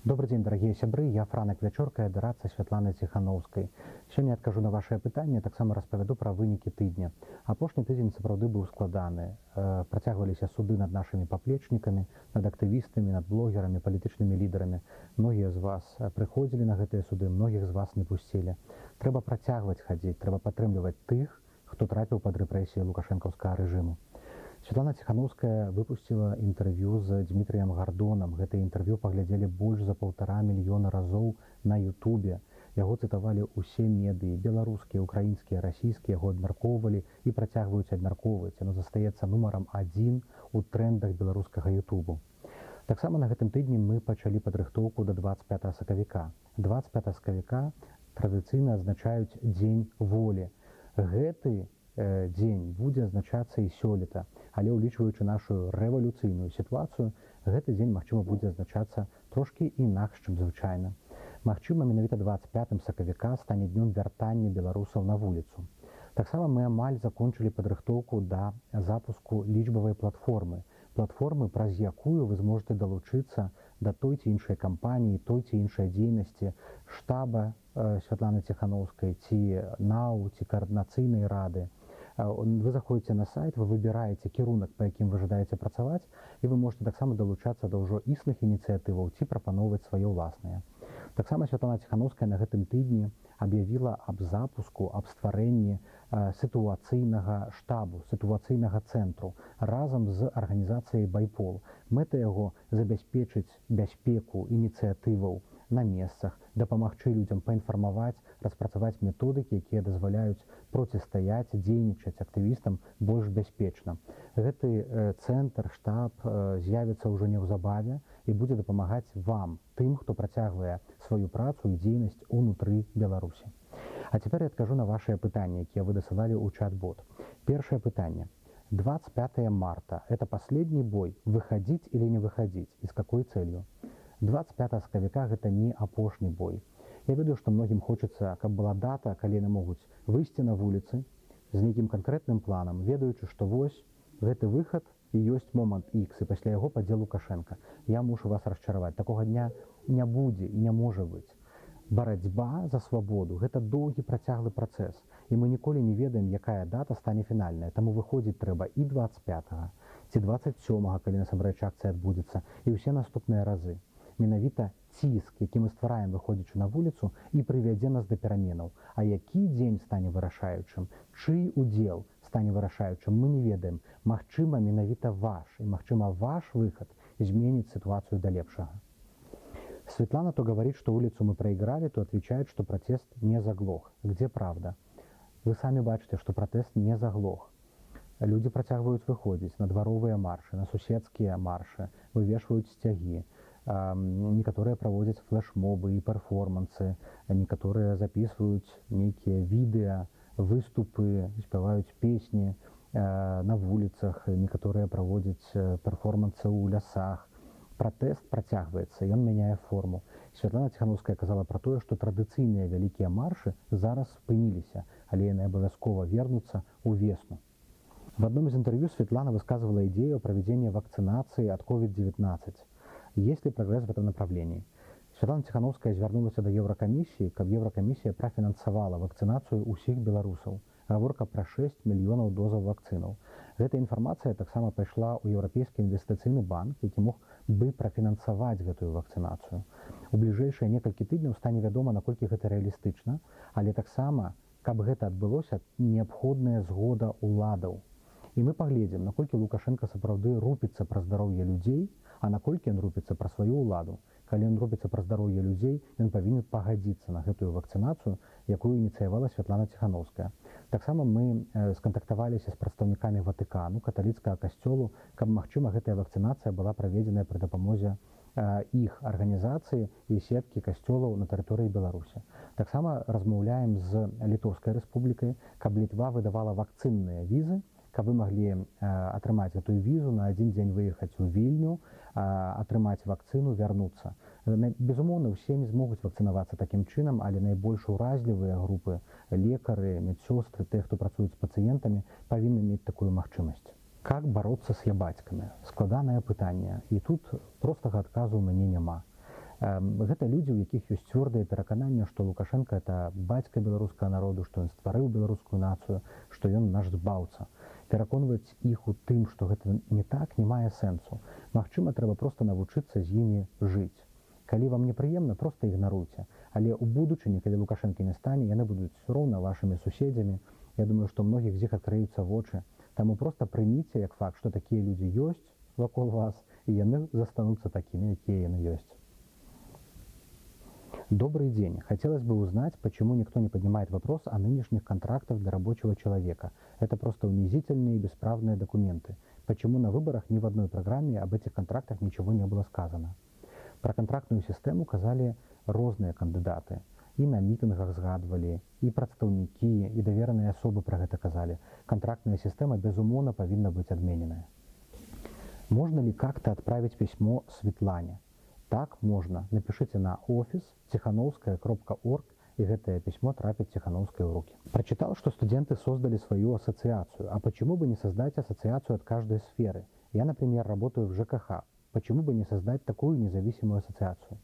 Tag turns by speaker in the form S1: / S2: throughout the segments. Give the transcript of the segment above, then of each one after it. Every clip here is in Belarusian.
S1: Добрый день, дорогие сябры, я Франак Вячорка, адараца Святланы Ціханаўскай. Сёння адкажу на вашае пытанне, таксама распавяду пра вынікі тыдня. Апошні тыдзень сапраўды быў складаны. Працягваліся суды над нашымі паплечнікамі, над актывістамі, над блогерамі, палітычнымі лідарамі. Многія з вас прыходзілі на гэтыя суды, многіх з вас не пусцілі. Трэба працягваць хадзіць, трэба падтрымліваць тых, хто трапіў пад рэпрэсіі лукашэнкаўскага рэжыму. Святлана Ціханаўская выпусціла інтэрв'ю з Дмітрыем Гардонам. Гэтае інтэрв'ю паглядзелі больш за 1,5 мільёна разоў на Ютубе. Яго цытавалі ўсе медыі, беларускія, украінскія, расійскія, яго абмяркоўвалі і працягваюць абмяркоўваць. Яно застаецца нумарам 1 у трэндах беларускага Ютубу. Таксама на гэтым тыдні мы пачалі падрыхтоўку да 25 сакавіка. 25 сакавіка традыцыйна азначаюць дзень волі. Гэты дзень будзе азначацца і сёлета, але ўлічваючы нашу рэвалюцыйную сітуацыю, гэты дзень, магчыма, будзе азначацца трошкі інакш, чым звычайна. Магчыма, менавіта 25 сакавіка стане днём вяртання беларусаў на вуліцу. Таксама мы амаль закончылі падрыхтоўку да запуску лічбавай платформы, праз якую вы зможаце далучыцца да той ці іншай кампаніі, той ці іншай дзейнасці штаба Святланы Ціханаўскай, ці НАУ, ці каардынацыйнай рады. Вы заходзіце на сайт, вы выбіраеце кірунак, па якім вы жадаеце працаваць, і вы можете таксама далучацца да ўжо існых ініцыятываў ці прапаноўваць свае ўласныя. Таксама Святлана Ціханаўская на гэтым тыдні аб'явіла аб запуску, аб стварэнні сітуацыйнага штабу, сітуацыйнага цэнтру разам з арганізацыяй «Байпол». Мэта яго забяспечыць бяспеку ініцыятываў на месцах, дапамагчы людзям паінфармаваць, распрацаваць методыкі, якія дазваляюць процістаяць, дзейнічаць актывістам больш бяспечна. Гэты цэнтр, штаб з'явіцца ўжо неўзабаве і будзе дапамагаць вам, тым, хто працягвае сваю працу і дзейнасць унутры Беларусі. А цяпер я адкажу на вашыя пытанні, якія вы дасылалі ў чат-бот. Першае пытанне. 25 марта – это последний бой. Выходить или не выходить? И с какой целью? 25 сакавіка – гэта не апошні бой. Я ведаю, што многім хочацца, каб была дата, калі яны могуць выйсці на вуліцы з нейкім канкрэтным планам, ведаючы, што вось гэты выхад і ёсць момант X, і пасля яго падзе Лукашенка. Я мушу вас расчараваць. Такога дня не будзе і не можа быць. Барацьба за свабоду – гэта доўгі працяглы працэс, і мы ніколі не ведаем, якая дата стане фінальная. Таму выходзіць трэба і 25-го, ці 27-го, калі насамрэч акцыя адбудзецца, і ўсе наступныя разы. Менавіта ціск, які мы ствараем, выходзячы на вуліцу, і прывядзе нас да пераменаў. А які дзень стане вырашаючым, чый удзел стане вырашаючым, мы не ведаем. Магчыма, менавіта ваш, і магчыма, ваш выхад зменіць сітуацыю да лепшага. Светлана то говорит, что улицу мы проиграли, то отвечает, что протест не заглох. Где правда? Вы сами бачите, что протест не заглох. Люди працягваюць выходзіць на дваровыя маршы, на суседскія маршы, вывешваюць сцягі. Некаторыя праводзяць флэшмобы і перформансы, некаторыя записваюць нейкія відэа, выступы, спяваюць песні на вуліцах, некаторыя праводзяць перформансы ў лясах. Пратэст працягваецца, ён мяняе форму. Святлана Ціханаўская казала пра тое, што традыцыйныя вялікія маршы зараз спыніліся, але яны абавязкова вернуцца ў весну. В одном из интервью Светлана высказывала идею о проведении вакцинации от COVID-19. Есть ли прогресс в этом направлении? Святлана Ціханаўская звярнулася да Еўракамісіі, каб Еўракамісія прафінансавала вакцынацыю ўсіх беларусаў. Гаворка пра 6 мільёнаў дозаў вакцынаў. Гэта інфармацыя таксама пайшла ў Еўрапейскі інвестыцыйны банк, які мог бы прафінансаваць гэтую вакцынацыю. У бліжэйшыя некалькі тыдняў стане вядома, наколькі гэта рэалістычна, але таксама, каб гэта адбылося, неабходная згода ўладаў. І мы паглядзім, наколькі Лукашенка сапраўды рупіцца пра здароўе людзей, а наколькі ён рупіцца пра сваю ўладу. Калі ён рупіцца пра здароўе людзей, ён павінен пагадзіцца на гэтую вакцынацыю, якую ініцыявала Святлана Ціханаўская. Таксама мы скантактаваліся з прадстаўнікамі Ватыкану, каталіцкага касцёлу, каб, магчыма, гэтая вакцынацыя была праведзеная пры дапамозе іх арганізацыі і сеткі касцёлаў на тэрыторыі Беларусі. Таксама размаўляем з Літоўскай рэспублікай, каб Літва выдавала вакцынныя візы, каб вы маглі атрымаць гэтую візу, на адзін дзень выехаць у Вільню, атрымаць вакцыну, вярнуцца. Безумоўна, усе не змогуць вакцынавацца такім чынам, але найбольш уразлівыя групы, лекары, медсёстры, тых, хто працуюць з пацыентамі, павінны мець такую магчымасць. Как бороться с ябацькамі? Складанае пытанне. І тут простага адказу ў мяне няма. Гэта людзі, у якіх ёсць цвёрдае перакананне, што Лукашенко это бацька беларускага народу, што ён стварыў беларускую нацыю, што ён наш збаўца. Пераконваць іх у тым, што гэта не так, не мае сэнсу. Магчыма, трэба проста навучыцца з імі жыць. Калі вам непрыемна, проста ігнаруйце. Але ў будучыні, калі Лукашенко не стане, яны будуць ўсё роўна вашымі суседзямі. Я думаю, што многіх з іх адкрыюцца вочы. Таму проста прыміце як факт, што такія людзі ёсць вакол вас, і яны застануцца такімі, якія яны ёсць. Добрый день. Хотелось бы узнать, почему никто не поднимает вопрос о нынешних контрактах для рабочего человека. Это просто унизительные и бесправные документы. Почему на выборах ни в одной программе об этих контрактах ничего не было сказано? Про контрактную систему казали разные кандидаты. И на митингах згадывали, и представники, и доверенные особы про это казали. Контрактная система безумовно повинна быть отмененная. Можно ли как-то отправить письмо Светлане? Так, можно. Напишите на офис tikhanovskaya.org, и это письмо трапит Тихановской в руки. Прочитал, что студенты создали свою ассоциацию. А почему бы не создать ассоциацию от каждой сферы? Я, например, работаю в ЖКХ. Почему бы не создать такую независимую ассоциацию?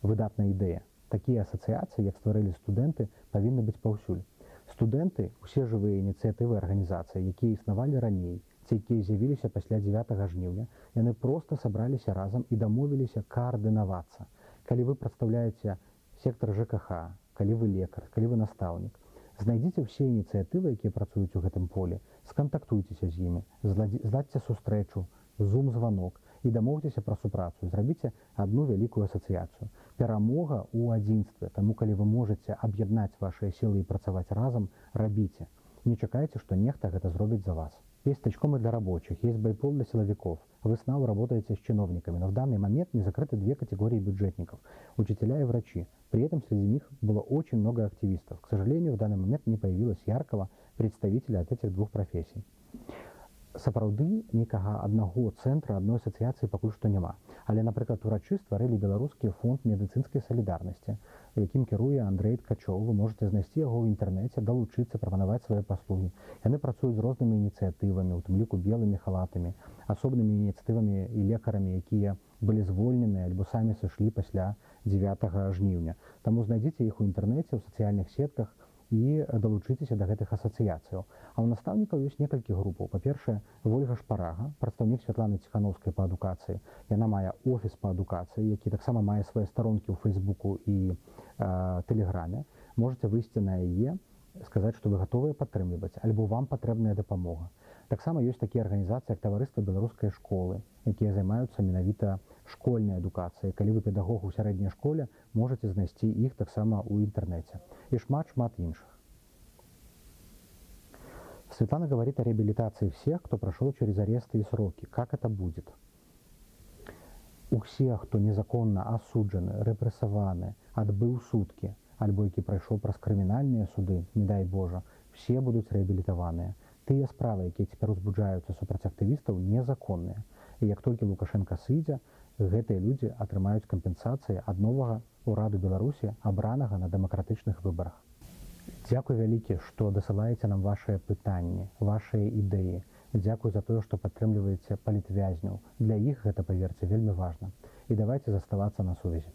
S1: Выдатная идея. Такие ассоциации, як створили студенты, повинны быть паўсюль. Студенты, усе жывыя ініцыятывы арганізацыі, якія існавалі раней, ці якія з'явіліся пасля 9 жніўня, яны проста сабраліся разам і дамовіліся каардынавацца. Калі вы прадстаўляеце сектор ЖКХ, калі вы лекар, калі вы настаўнік, знайдзіце ўсе ініцыятывы, якія працуюць у гэтым полі, скантактуйцеся з імі, зладзьце сустрэчу, зум-званок і дамоўцеся пра супрацу, зрабіце адну вялікую асацыяцыю. Перамога ў адзінстве, таму калі вы можаце аб'яднаць вашыя сілы і працаваць разам, рабіце. Не чакайце, што нехта гэта зробіць за вас. Есть точкомы для рабочих, есть байпол для силовиков. Вы снова работаете с чиновниками, но в данный момент не закрыты две категории бюджетников – учителя и врачи. При этом среди них было очень много активистов. К сожалению, в данный момент не появилось яркого представителя от этих двух профессий. Сапраўды, некага аднаго цэнтра, адной асацыяцыі пакуль што няма. Але, напрыклад, урачы стварылі беларускі фонд медыцынскай салідарнасці, якім кіруе Андрэй Ткачоў. Вы можете знайсці яго ў інтэрнэце, далучыцца, прапанаваць свае паслугі. Яны працуюць з рознымі ініцыятывамі, у тым ліку белымі халатамі, асобнымі ініцыятывамі і лекарамі, якія былі звольненыя альбо самі сышлі пасля 9 жніўня. Таму знайдзіце іх у інтэрнэце, ў сацыяльных сетках, і далучыцеся да гэтых асацыяцыяў. А ў настаўнікаў ёсць некалькі групаў. Па-першае, Вольга Шпарага, прадстаўнік Святланы Ціхановскай па адукацыі. Яна мае офіс па адукацыі, які таксама мае свае старонкі ў Фейсбуку і Тэлеграме. Можаце выйсці на яе, сказаць, што вы гатовыя падтрымліваць, альбо вам патрэбная дапамога. Таксама ёсць такія арганізацыі, як таварыства беларускай школы, якія займаюцца менавіта школьнай адукацыяй. Калі вы педагог у сярэдняй школе, можаце знайсці іх таксама ў інтэрнэце. И шмат іншых. Светлана говорит о реабилитации всех, кто прошел через аресты и сроки. Как это будет? У всех, кто незаконно осуджены, репрессованы, отбыл сутки, альбо які прайшоў праз крымінальныя суды, не дай Божа, все будуць рэабілітаваныя. Тыя справы, якія цяпер узбуджаюцца супраць актывістаў, незаконныя. І як толькі Лукашенко сыдзе, гэтыя людзі атрымаюць кампенсацыі ад новага ураду Беларусі, абранага на дэмакратычных выбарах. Дзякуй вялікі, што дасылаеце нам вашыя пытанні, вашыя ідэі. Дзякуй за тое, што падтрымліваеце палітвязняў. Для іх гэта, паверце, вельмі важна. І давайце заставацца на сувязі.